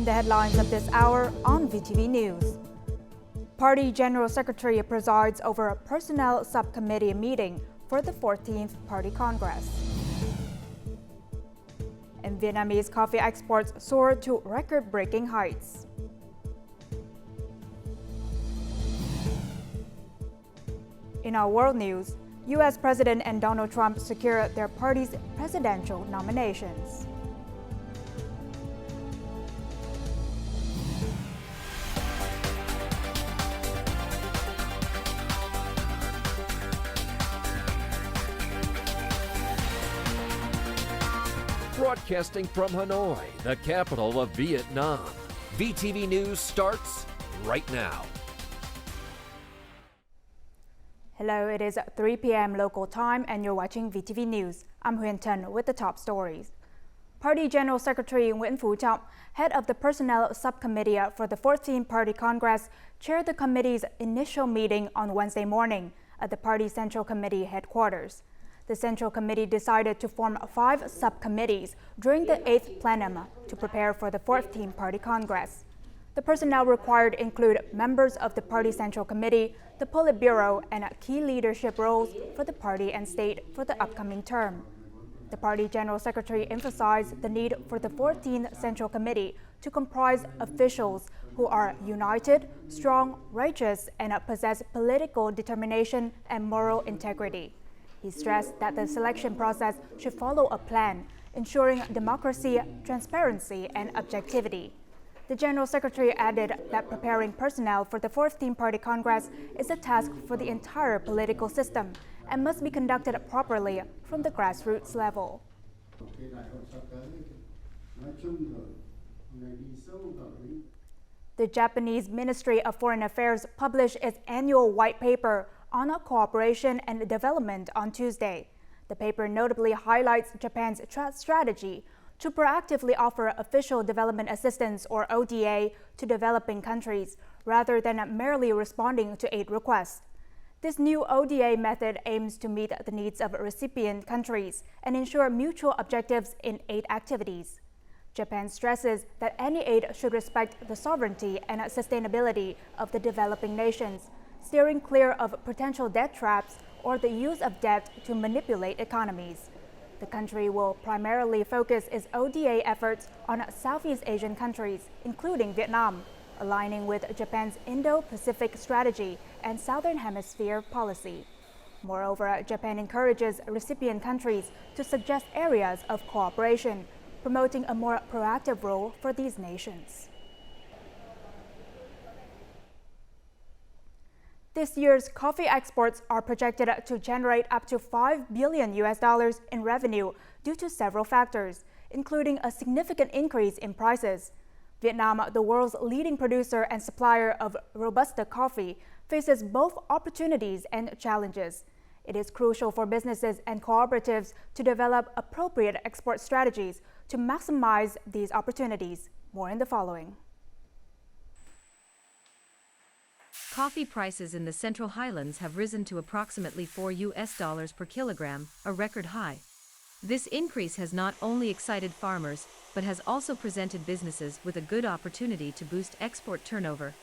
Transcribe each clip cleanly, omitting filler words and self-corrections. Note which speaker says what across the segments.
Speaker 1: In the headlines of this hour on VTV News. Party General Secretary presides over a personnel subcommittee meeting for the 14th Party Congress. And Vietnamese coffee exports soar to record-breaking heights. In our world news, U.S. President and Donald Trump secure their party's presidential nominations.
Speaker 2: Broadcasting from Hanoi, the capital of Vietnam. VTV News starts right now.
Speaker 1: Hello, it is 3 p.m. local time and you're watching VTV News. I'm Huyền Trân with the top stories. Party General Secretary Nguyễn Phú Trọng, head of the Personnel Subcommittee for the 14th Party Congress, chaired the committee's initial meeting on Wednesday morning at the Party Central Committee headquarters. The Central Committee decided to form 5 subcommittees during the 8th plenum to prepare for the 14th Party Congress. The personnel required include members of the Party Central Committee, the Politburo, and key leadership roles for the party and state for the upcoming term. The Party General Secretary emphasized the need for the 14th Central Committee to comprise officials who are united, strong, righteous, and possess political determination and moral integrity. He stressed that the selection process should follow a plan, ensuring democracy, transparency, and objectivity. The General Secretary added that preparing personnel for the 14th Party Congress is a task for the entire political system and must be conducted properly from the grassroots level. The Japanese Ministry of Foreign Affairs published its annual white paper on cooperation and development on Tuesday. The paper notably highlights Japan's strategy to proactively offer official development assistance, or ODA, to developing countries, rather than merely responding to aid requests. This new ODA method aims to meet the needs of recipient countries and ensure mutual objectives in aid activities. Japan stresses that any aid should respect the sovereignty and sustainability of the developing nations, steering clear of potential debt traps or the use of debt to manipulate economies. The country will primarily focus its ODA efforts on Southeast Asian countries, including Vietnam, aligning with Japan's Indo-Pacific strategy and Southern Hemisphere policy. Moreover, Japan encourages recipient countries to suggest areas of cooperation, promoting a more proactive role for these nations. This year's coffee exports are projected to generate up to $5 billion in revenue due to several factors, including a significant increase in prices. Vietnam, the world's leading producer and supplier of Robusta coffee, faces both opportunities and challenges. It is crucial for businesses and cooperatives to develop appropriate export strategies to maximize these opportunities. More in the following.
Speaker 3: Coffee prices in the Central Highlands have risen to approximately $4 per kilogram, a record high. This increase has not only excited farmers, but has also presented businesses with a good opportunity to boost export turnover.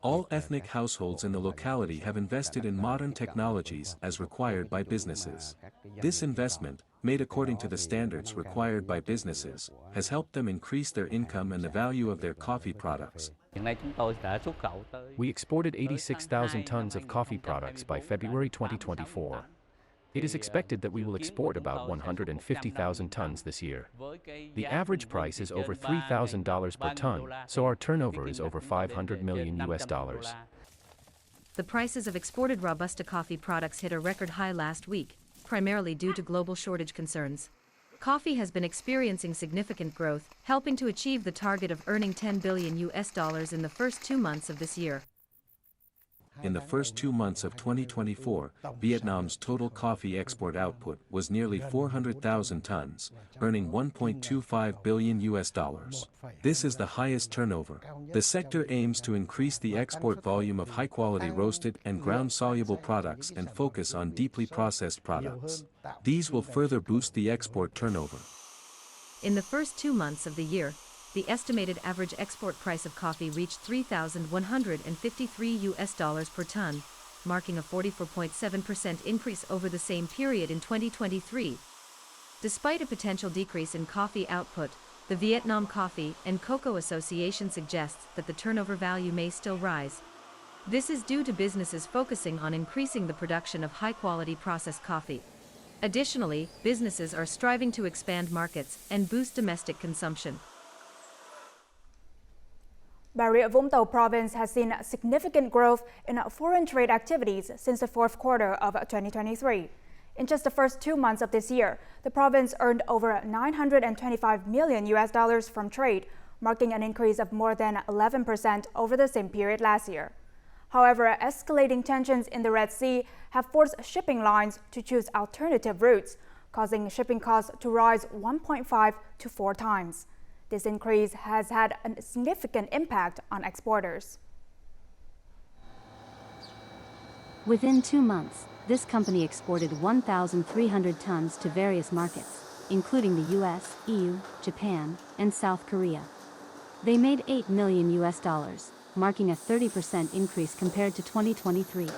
Speaker 4: All ethnic households in the locality have invested in modern technologies as required by businesses. This investment, made according to the standards required by businesses, has helped them increase their income and the value of their coffee products.
Speaker 5: We exported 86,000 tons of coffee products by February 2024. It is expected that we will export about 150,000 tons this year. The average price is over $3,000 per ton, so our turnover is over $500 million.
Speaker 3: The prices of exported Robusta coffee products hit a record high last week, primarily due to global shortage concerns. Coffee has been experiencing significant growth, helping to achieve the target of earning $10 billion in the first 2 months of this year.
Speaker 4: In the first 2 months of 2024, Vietnam's total coffee export output was nearly 400,000 tons, earning $1.25 billion. This is the highest turnover. The sector aims to increase the export volume of high-quality roasted and ground-soluble products and focus on deeply processed products. These will further boost the export turnover.
Speaker 3: In the first 2 months of the year, the estimated average export price of coffee reached $3,153 per ton, marking a 44.7% increase over the same period in 2023. Despite a potential decrease in coffee output, the Vietnam Coffee and Cocoa Association suggests that the turnover value may still rise. This is due to businesses focusing on increasing the production of high-quality processed coffee. Additionally, businesses are striving to expand markets and boost domestic consumption.
Speaker 1: Bà Rịa Vũng Tàu province has seen significant growth in foreign trade activities since the fourth quarter of 2023. In just the first 2 months of this year, the province earned over $925 million from trade, marking an increase of more than 11% over the same period last year. However, escalating tensions in the Red Sea have forced shipping lines to choose alternative routes, causing shipping costs to rise 1.5 to 4 times. This increase has had a significant impact on exporters.
Speaker 6: Within 2 months, this company exported 1,300 tons to various markets, including the US, EU, Japan, and South Korea. They made $8 million, marking a 30% increase compared to 2023.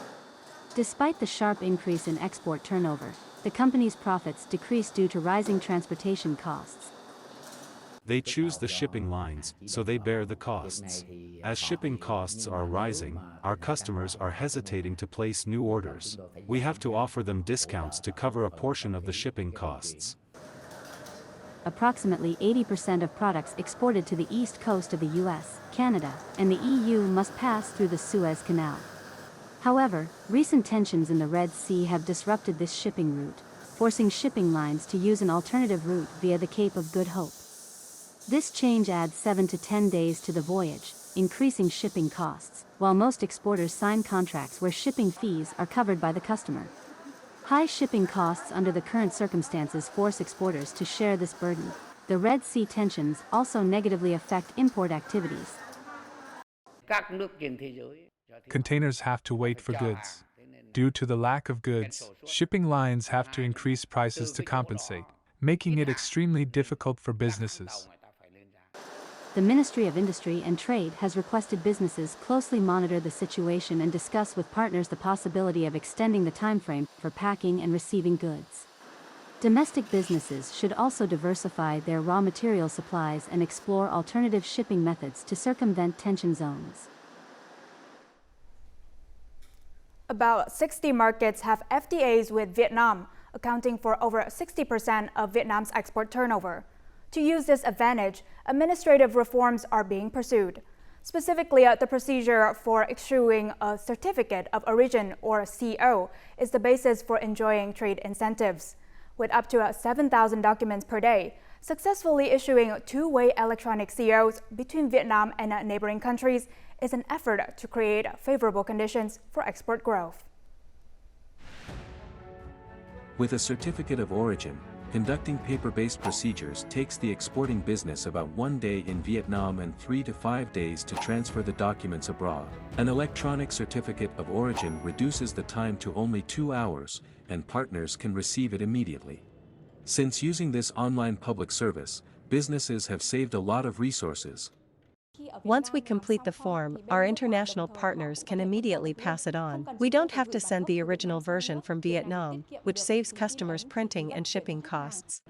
Speaker 6: Despite the sharp increase in export turnover, the company's profits decreased due to rising transportation costs.
Speaker 7: They choose the shipping lines, so they bear the costs. As shipping costs are rising, our customers are hesitating to place new orders. We have to offer them discounts to cover a portion of the shipping costs.
Speaker 6: Approximately 80% of products exported to the east coast of the US, Canada, and the EU must pass through the Suez Canal. However, recent tensions in the Red Sea have disrupted this shipping route, forcing shipping lines to use an alternative route via the Cape of Good Hope. This change adds 7 to 10 days to the voyage, increasing shipping costs, while most exporters sign contracts where shipping fees are covered by the customer. High shipping costs under the current circumstances force exporters to share this burden. The Red Sea tensions also negatively affect import activities.
Speaker 8: Containers have to wait for goods. Due to the lack of goods, shipping lines have to increase prices to compensate, making it extremely difficult for businesses.
Speaker 6: The Ministry of Industry and Trade has requested businesses closely monitor the situation and discuss with partners the possibility of extending the timeframe for packing and receiving goods. Domestic businesses should also diversify their raw material supplies and explore alternative shipping methods to circumvent tension zones.
Speaker 1: About 60 markets have FTAs with Vietnam, accounting for over 60% of Vietnam's export turnover. To use this advantage, administrative reforms are being pursued. Specifically, the procedure for issuing a Certificate of Origin, or CO, is the basis for enjoying trade incentives. With up to 7,000 documents per day, successfully issuing two-way electronic COs between Vietnam and neighboring countries is an effort to create favorable conditions for export growth.
Speaker 4: With a certificate of origin, conducting paper-based procedures takes the exporting business about 1 day in Vietnam and 3 to 5 days to transfer the documents abroad. An electronic certificate of origin reduces the time to only 2 hours, and partners can receive it immediately. Since using this online public service, businesses have saved a lot of resources.
Speaker 9: Once we complete the form, our international partners can immediately pass it on. We don't have to send the original version from Vietnam, which saves customers printing and shipping costs.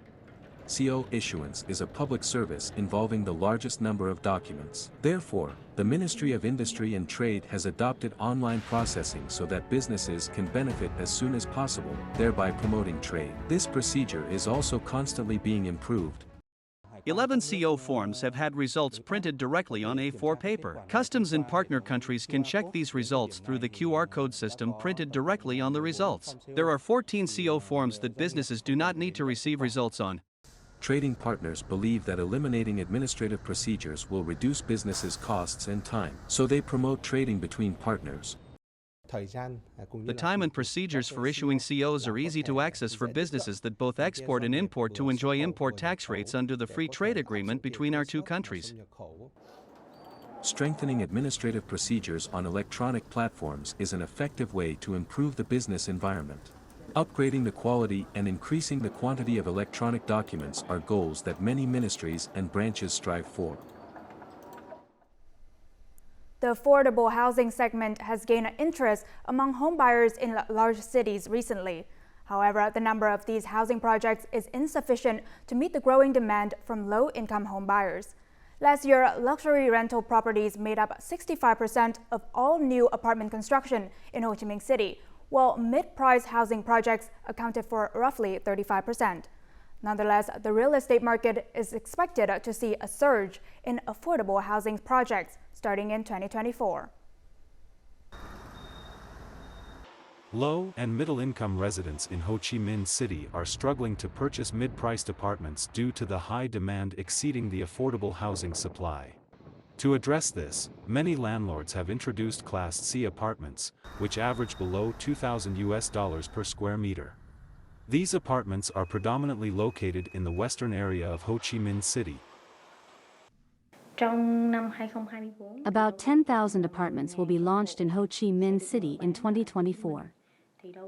Speaker 4: CO issuance is a public service involving the largest number of documents. Therefore, the Ministry of Industry and Trade has adopted online processing so that businesses can benefit as soon as possible, thereby promoting trade. This procedure is also constantly being improved.
Speaker 10: 11 CO forms have had results printed directly on A4 paper. Customs in partner countries can check these results through the QR code system printed directly on the results. There are 14 CO forms that businesses do not need to receive results on.
Speaker 4: Trading partners believe that eliminating administrative procedures will reduce businesses' costs and time, so they promote trading between partners.
Speaker 10: The time and procedures for issuing COs are easy to access for businesses that both export and import to enjoy import tax rates under the free trade agreement between our two countries.
Speaker 4: Strengthening administrative procedures on electronic platforms is an effective way to improve the business environment. Upgrading the quality and increasing the quantity of electronic documents are goals that many ministries and branches strive for.
Speaker 1: The affordable housing segment has gained interest among homebuyers in large cities recently. However, the number of these housing projects is insufficient to meet the growing demand from low-income homebuyers. Last year, luxury rental properties made up 65% of all new apartment construction in Ho Chi Minh City, while mid-price housing projects accounted for roughly 35%. Nonetheless, the real estate market is expected to see a surge in affordable housing projects starting in 2024.
Speaker 7: Low and middle-income residents in Ho Chi Minh City are struggling to purchase mid-priced apartments due to the high demand exceeding the affordable housing supply. To address this, many landlords have introduced Class C apartments, which average below $2,000 per square meter. These apartments are predominantly located in the western area of Ho Chi Minh City.
Speaker 6: About 10,000 apartments will be launched in Ho Chi Minh City in 2024.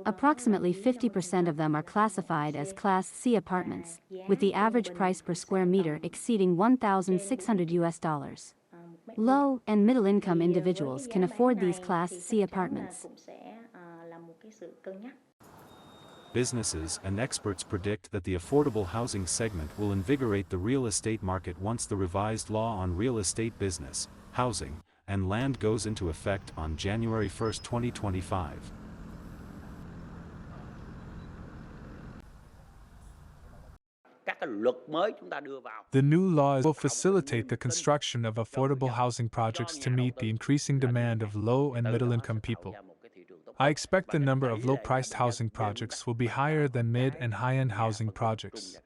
Speaker 6: Approximately 50% of them are classified as Class C apartments, with the average price per square meter exceeding $1,600. Low and middle-income individuals can afford these Class C apartments.
Speaker 7: Businesses and experts predict that the affordable housing segment will invigorate the real estate market once the revised law on real estate business, housing, and land goes into effect on January 1, 2025.
Speaker 8: The new laws will facilitate the construction of affordable housing projects to meet the increasing demand of low and middle-income people. I expect the number of low-priced housing projects will be higher than mid- and high-end housing projects.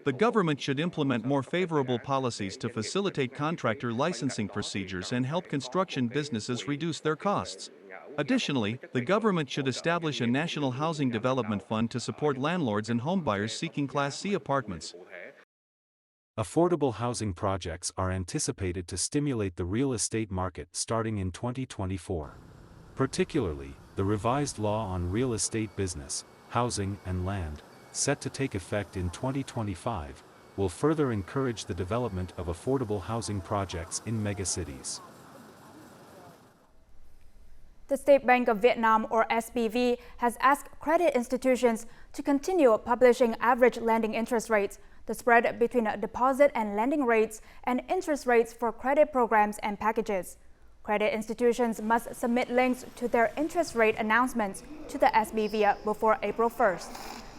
Speaker 10: The government should implement more favorable policies to facilitate contractor licensing procedures and help construction businesses reduce their costs. Additionally, the government should establish a national housing development fund to support landlords and homebuyers seeking Class C apartments.
Speaker 7: Affordable housing projects are anticipated to stimulate the real estate market starting in 2024. Particularly, the revised law on real estate business, housing, and land, set to take effect in 2025, will further encourage the development of affordable housing projects in megacities.
Speaker 1: The State Bank of Vietnam, or SBV, has asked credit institutions to continue publishing average lending interest rates, the spread between deposit and lending rates, and interest rates for credit programs and packages. Credit institutions must submit links to their interest rate announcements to the SBV before April 1st.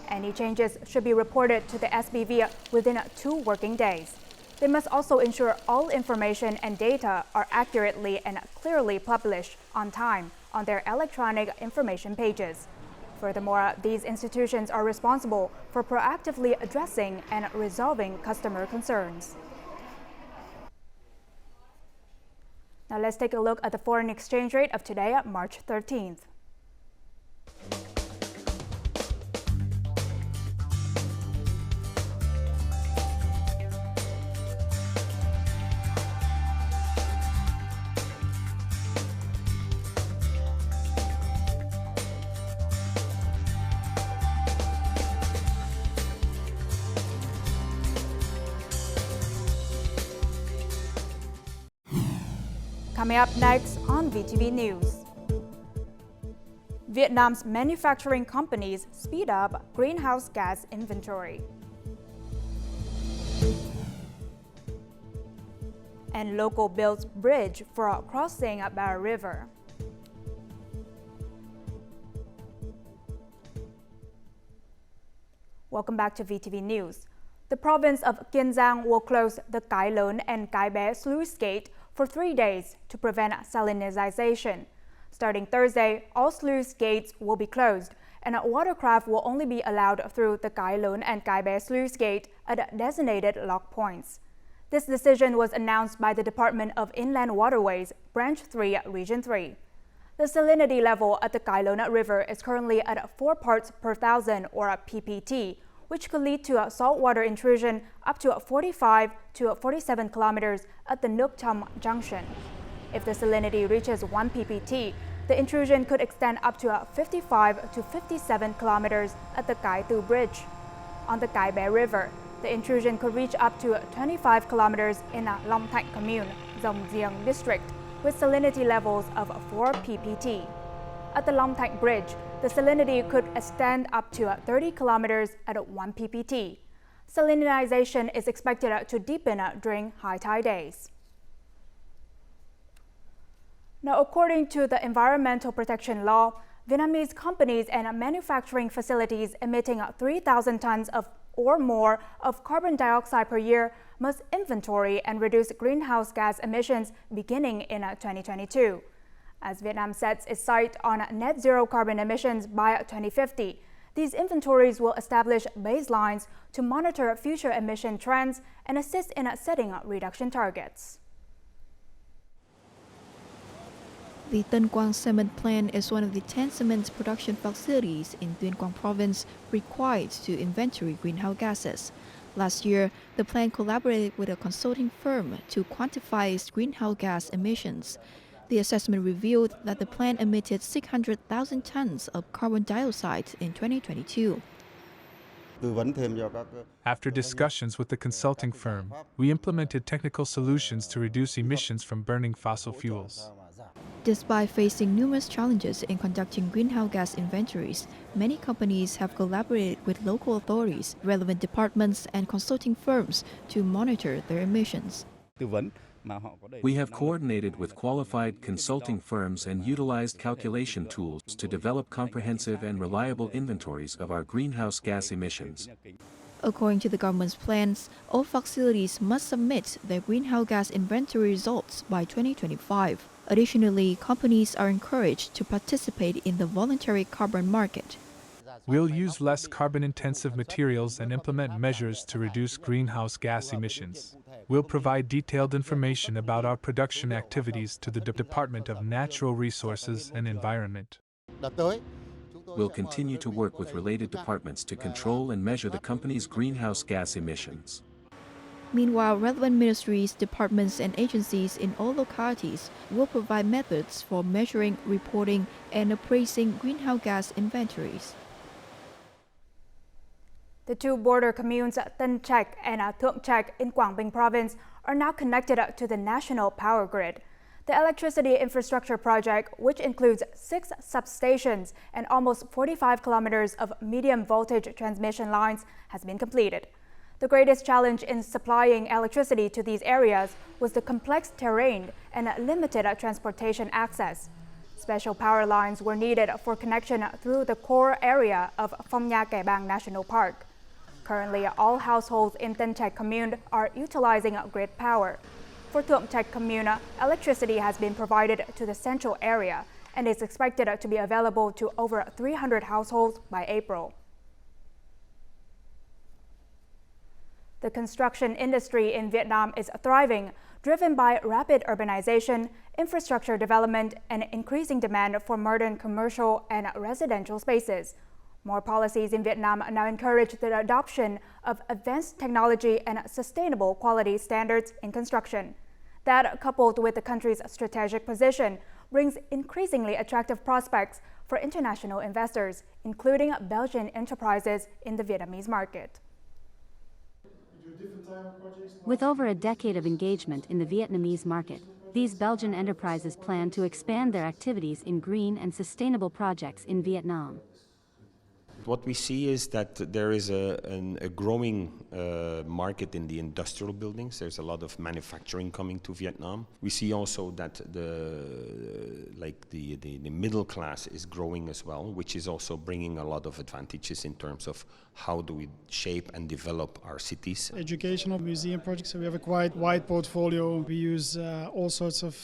Speaker 1: Any changes should be reported to the SBV within 2 working days. They must also ensure all information and data are accurately and clearly published on time on their electronic information pages. Furthermore, these institutions are responsible for proactively addressing and resolving customer concerns. Now let's take a look at the foreign exchange rate of today, March 13th. Coming up next on VTV News. Vietnam's manufacturing companies speed up greenhouse gas inventory. And local builds bridge for crossing by a river. Welcome back to VTV News. The province of Kiên Giang will close the Cái Lớn and Cái Bé sluice gate for 3 days to prevent salinization. Starting Thursday, all sluice gates will be closed, and watercraft will only be allowed through the Cái Lớn and Cái Bé sluice gate at designated lock points. This decision was announced by the Department of Inland Waterways, Branch 3, Region 3. The salinity level at the Cái Lớn River is currently at 4 parts per thousand, or PPT, which could lead to a saltwater intrusion up to 45 to 47 kilometers at the Nước Trong junction. If the salinity reaches 1 ppt, the intrusion could extend up to 55 to 57 kilometers at the Cái Tư Bridge. On the Cái Bé River, the intrusion could reach up to 25 kilometers in Long Thạnh Commune, Dong Giang District. with salinity levels of 4 ppt. At the Long Tank Bridge, the salinity could extend up to 30 kilometers at 1 ppt. Salinization is expected to deepen during high tide days. Now, according to the environmental protection law, Vietnamese companies and manufacturing facilities emitting 3,000 tons or more of carbon dioxide per year must inventory and reduce greenhouse gas emissions beginning in 2022. As Vietnam sets its sight on net zero carbon emissions by 2050, these inventories will establish baselines to monitor future emission trends and assist in setting reduction targets.
Speaker 11: The Tân Quang cement plant is one of the 10 cement production facilities in Tuyên Quang province required to inventory greenhouse gases. Last year, the plant collaborated with a consulting firm to quantify its greenhouse gas emissions. The assessment revealed that the plant emitted 600,000 tons of carbon dioxide in 2022.
Speaker 8: After discussions with the consulting firm, we implemented technical solutions to reduce emissions from burning fossil fuels.
Speaker 11: Despite facing numerous challenges in conducting greenhouse gas inventories, many companies have collaborated with local authorities, relevant departments, and consulting firms to monitor their emissions.
Speaker 4: We have coordinated with qualified consulting firms and utilized calculation tools to develop comprehensive and reliable inventories of our greenhouse gas emissions.
Speaker 11: According to the government's plans, all facilities must submit their greenhouse gas inventory results by 2025. Additionally, companies are encouraged to participate in the voluntary carbon market.
Speaker 8: We'll use less carbon-intensive materials and implement measures to reduce greenhouse gas emissions. We'll provide detailed information about our production activities to the Department of Natural Resources and Environment.
Speaker 4: We'll continue to work with related departments to control and measure the company's greenhouse gas emissions.
Speaker 11: Meanwhile, relevant ministries, departments, and agencies in all localities will provide methods for measuring, reporting, and appraising greenhouse gas inventories.
Speaker 1: The two border communes Tân Trạch and Thượng Trạch in Quảng Bình province are now connected to the national power grid. The electricity infrastructure project, which includes 6 substations and almost 45 kilometers of medium voltage transmission lines, has been completed. The greatest challenge in supplying electricity to these areas was the complex terrain and limited transportation access. Special power lines were needed for connection through the core area of Phong Nha Kẻ Bàng National Park. Currently, all households in Tân Trạch commune are utilizing grid power. For Thượng Trạch commune, electricity has been provided to the central area and is expected to be available to over 300 households by April. The construction industry in Vietnam is thriving, driven by rapid urbanization, infrastructure development, and increasing demand for modern commercial and residential spaces. More policies in Vietnam now encourage the adoption of advanced technology and sustainable quality standards in construction. That, coupled with the country's strategic position, brings increasingly attractive prospects for international investors, including Belgian enterprises in the Vietnamese market.
Speaker 6: With over a decade of engagement in the Vietnamese market, these Belgian enterprises plan to expand their activities in green and sustainable projects in Vietnam.
Speaker 12: What we see is that there is a growing market in the industrial buildings. There's a lot of manufacturing coming to Vietnam. We see also that the middle class is growing as well, which is also bringing a lot of advantages in terms of how do we shape and develop our cities.
Speaker 13: Educational museum projects, so we have a quite wide portfolio. We use all sorts of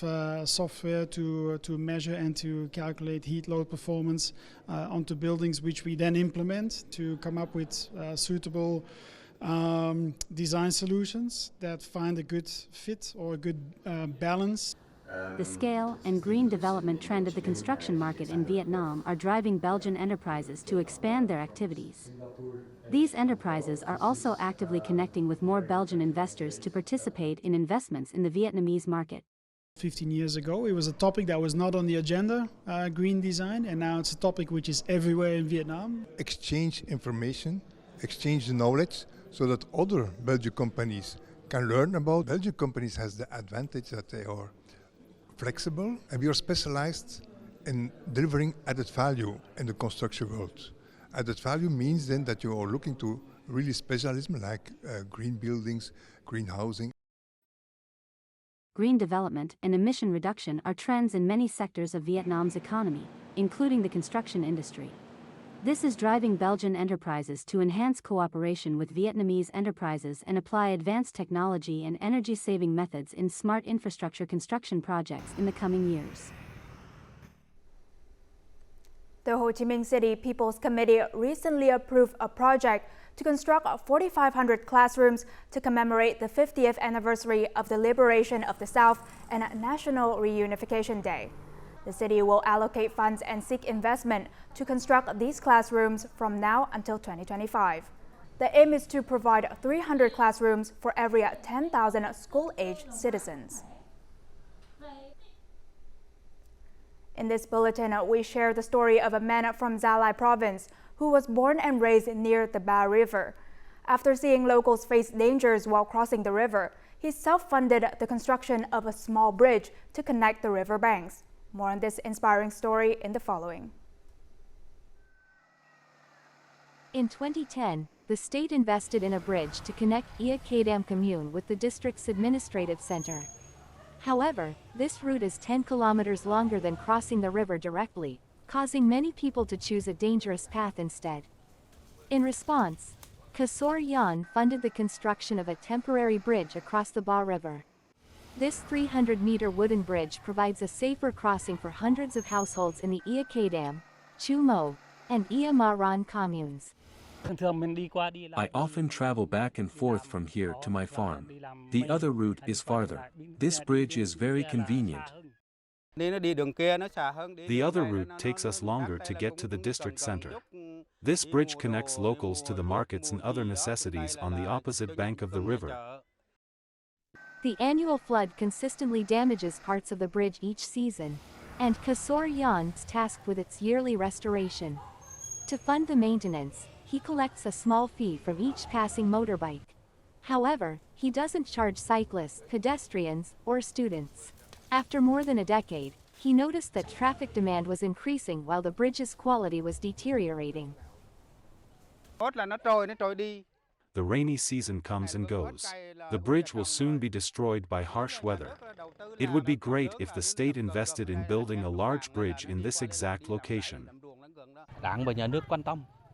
Speaker 13: software to measure and to calculate heat load performance onto buildings, which we then implement to come up with suitable design solutions that find a good fit or a good balance.
Speaker 6: The scale and green development trend of the construction market in Vietnam are driving Belgian enterprises to expand their activities. These enterprises are also actively connecting with more Belgian investors to participate in investments in the Vietnamese market.
Speaker 13: 15 years ago, it was a topic that was not on the agenda, green design, and now it's a topic which is everywhere in Vietnam.
Speaker 14: Exchange information, exchange the knowledge, so that other Belgian companies can learn about. Belgian companies has the advantage that they are flexible, and we are specialized in delivering added value in the construction world. Added value means then that you are looking to really specialism like green buildings, green housing.
Speaker 6: Green development and emission reduction are trends in many sectors of Vietnam's economy, including the construction industry. This is driving Belgian enterprises to enhance cooperation with Vietnamese enterprises and apply advanced technology and energy-saving methods in smart infrastructure construction projects in the coming years.
Speaker 1: The Ho Chi Minh City People's Committee recently approved a project to construct 4,500 classrooms to commemorate the 50th anniversary of the liberation of the South and National Reunification Day. The city will allocate funds and seek investment to construct these classrooms from now until 2025. The aim is to provide 300 classrooms for every 10,000 school-aged citizens. In this bulletin, we share the story of a man from Gia Lai province who was born and raised near the Ba River. After seeing locals face dangers while crossing the river, he self-funded the construction of a small bridge to connect the river banks. More on this inspiring story in the following.
Speaker 15: In 2010, the state invested in a bridge to connect Ia Kadam commune with the district's administrative center. However, this route is 10 kilometers longer than crossing the river directly, causing many people to choose a dangerous path instead. In response, Kasor Yan funded the construction of a temporary bridge across the Ba River. This 300-meter wooden bridge provides a safer crossing for hundreds of households in the Ia Kadam, Chu Mo, and Ia Ma Ran communes.
Speaker 4: I often travel back and forth from here to my farm. The other route is farther. This bridge is very convenient.
Speaker 7: The other route takes us longer to get to the district center. This bridge connects locals to the markets and other necessities on the opposite bank of the river.
Speaker 15: The annual flood consistently damages parts of the bridge each season, and Kasor Yan's tasked with its yearly restoration. To fund the maintenance, he collects a small fee from each passing motorbike. However, he doesn't charge cyclists, pedestrians, or students. After more than a decade, he noticed that traffic demand was increasing while the bridge's quality was deteriorating.
Speaker 7: The rainy season comes and goes. The bridge will soon be destroyed by harsh weather. It would be great if the state invested in building a large bridge in this exact location.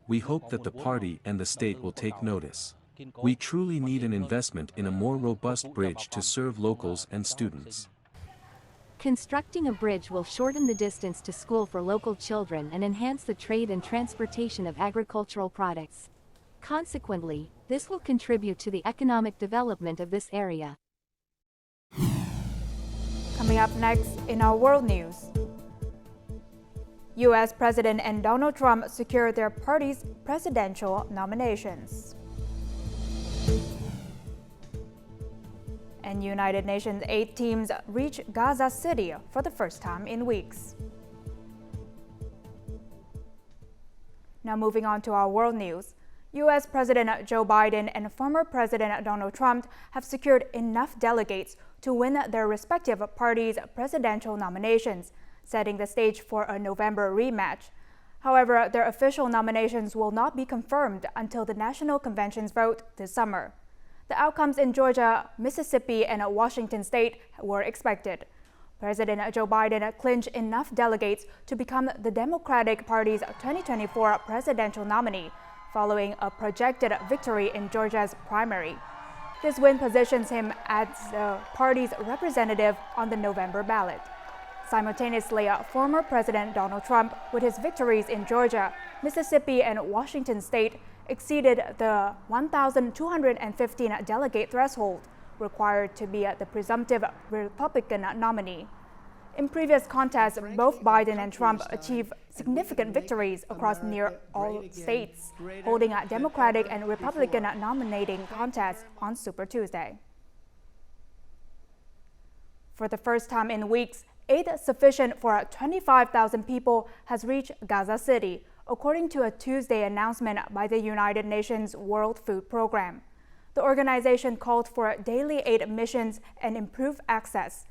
Speaker 4: We hope that the party and the state will take notice. We truly need an investment in a more robust bridge to serve locals and students.
Speaker 15: Constructing a bridge will shorten the distance to school for local children and enhance the trade and transportation of agricultural products. Consequently, this will contribute to the economic development of this area.
Speaker 1: Coming up next in our world news. U.S. President and Donald Trump secured their party's presidential nominations. And United Nations aid teams reach Gaza City for the first time in weeks. Now moving on to our world news. U.S. President Joe Biden and former President Donald Trump have secured enough delegates to win their respective parties' presidential nominations, setting the stage for a November rematch. However, their official nominations will not be confirmed until the National Convention's vote this summer. The outcomes in Georgia, Mississippi, and Washington state were expected. President Joe Biden clinched enough delegates to become the Democratic Party's 2024 presidential nominee, following a projected victory in Georgia's primary. This win positions him as the party's representative on the November ballot. Simultaneously, former President Donald Trump, with his victories in Georgia, Mississippi, and Washington state, exceeded the 1,215 delegate threshold required to be the presumptive Republican nominee. In previous contests, both Biden and Trump achieved significant victories across near all states, holding a Democratic and Republican nominating contests on Super Tuesday. For the first time in weeks, aid sufficient for 25,000 people has reached Gaza City, according to a Tuesday announcement by the United Nations World Food Program. The organization called for daily aid missions and improved access.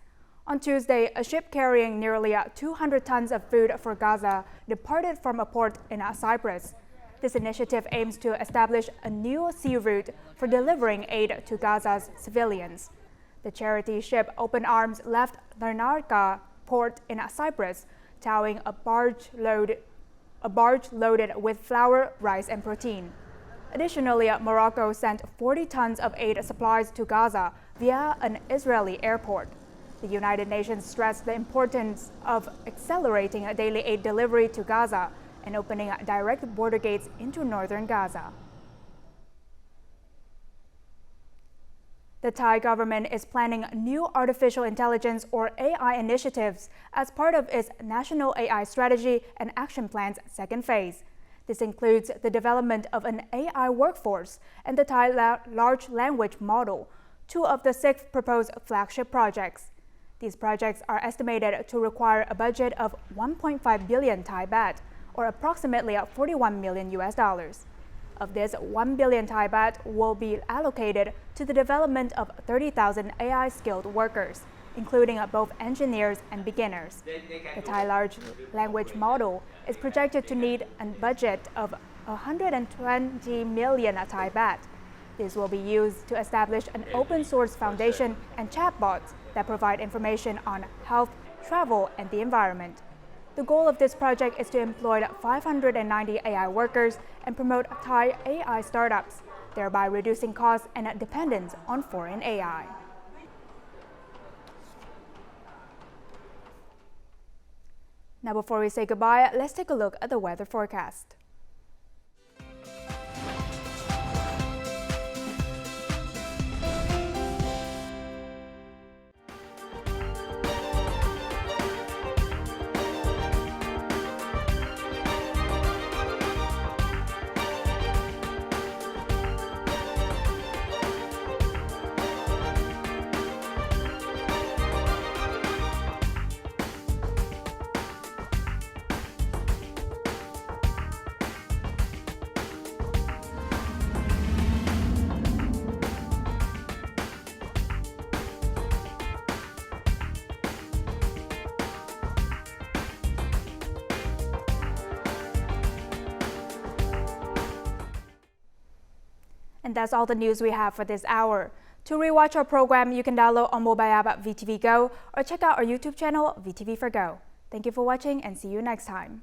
Speaker 1: On Tuesday, a ship carrying nearly 200 tons of food for Gaza departed from a port in Cyprus. This initiative aims to establish a new sea route for delivering aid to Gaza's civilians. The charity ship Open Arms left Larnaca port in Cyprus, towing a barge loaded with flour, rice, and protein. Additionally, Morocco sent 40 tons of aid supplies to Gaza via an Israeli airport. The United Nations stressed the importance of accelerating daily aid delivery to Gaza and opening direct border gates into northern Gaza. The Thai government is planning new artificial intelligence or AI initiatives as part of its National AI Strategy and Action Plan's second phase. This includes the development of an AI workforce and the Thai large language model, two of the 6 proposed flagship projects. These projects are estimated to require a budget of 1.5 billion Thai baht, or approximately 41 million US dollars. Of this, 1 billion Thai baht will be allocated to the development of 30,000 AI skilled workers, including both engineers and beginners. The Thai large language model is projected to need a budget of 120 million Thai baht. This will be used to establish an open source foundation and chatbots that provide information on health, travel, and the environment. The goal of this project is to employ 590 AI workers and promote Thai AI startups, thereby reducing costs and dependence on foreign AI. Now, before we say goodbye, let's take a look at the weather forecast. And that's all the news we have for this hour. To rewatch our program, you can download our mobile app VTVgo or check out our YouTube channel VTV4Go. Thank you for watching and see you next time.